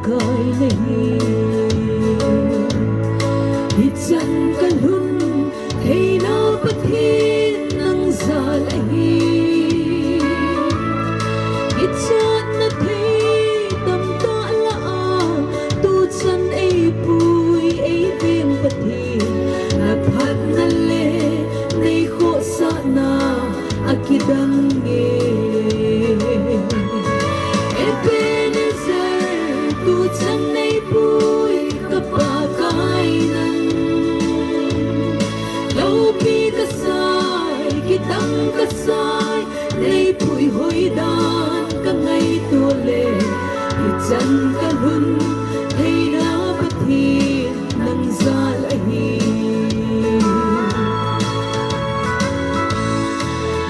kai nahi hi chan kalun theina pathin nang zalahi hi chan na thei tam ta la tu chan ei pui ei veng pathin na phat na le nei kho sa na akidang nge tu chan nei pui ka pa kai nan lo pi ka sai ki tang ka sai nei pui hoi dan ka ngai tu le ki chan ka hun thei na pathi nang zal hi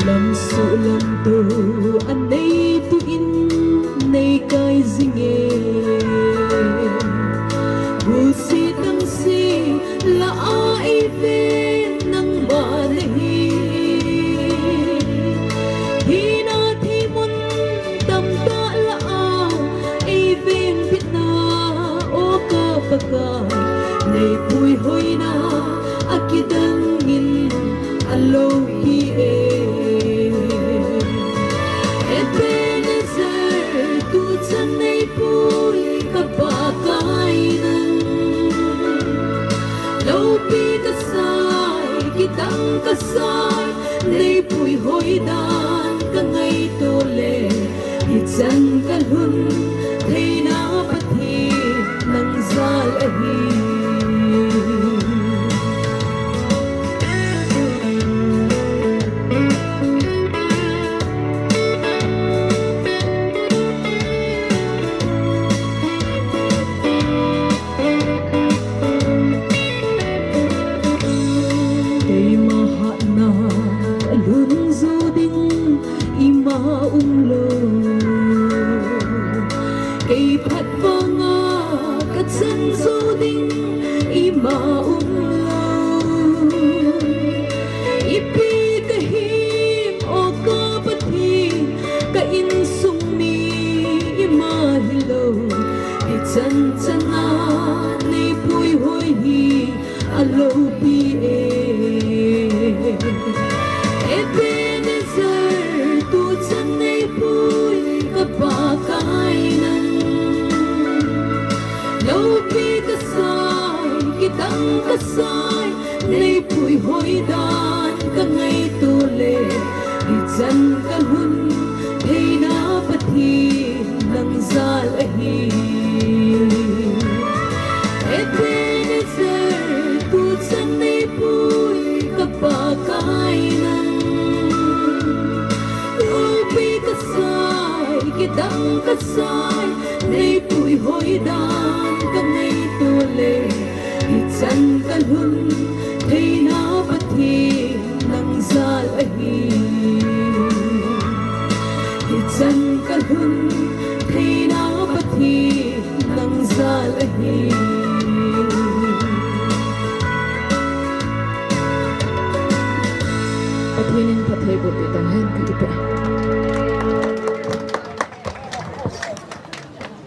lam su lam tu an nei tu in nei kai zinge si tang si la ai ve nang ma nahi hi na thi mun tam ta la ai ven pit na o ka paka nei pui hoi na akidang in alo hi tu chan nei pui ka pa kai nan lo pi ka sai ki tang ka sai nei pui hoi dan ka ngai to le hi chan ka hun thei na pathi nang zal hi lo cây phát vang cắt chân du đinh ima lo ipi ka him o ka pathi ka in sung mi ima hilo hi chan chan na nei pui hoi hi alo pi pa kai nan lo pi ka sai ki tang ka sai nei pui hoi dan ka ngai tu le hi chan ka hun thei na pathi nang zal hi tu chan nei pui ka pa kai nan lo pi ka sai ki tang ka sai nei pui hoi dan ka ngai tu le hi chan ka hun thei na pathi nang zal hi hi chan ka hun thei na pathi nang zal hi pathinin pathai bo te tang hen ki pe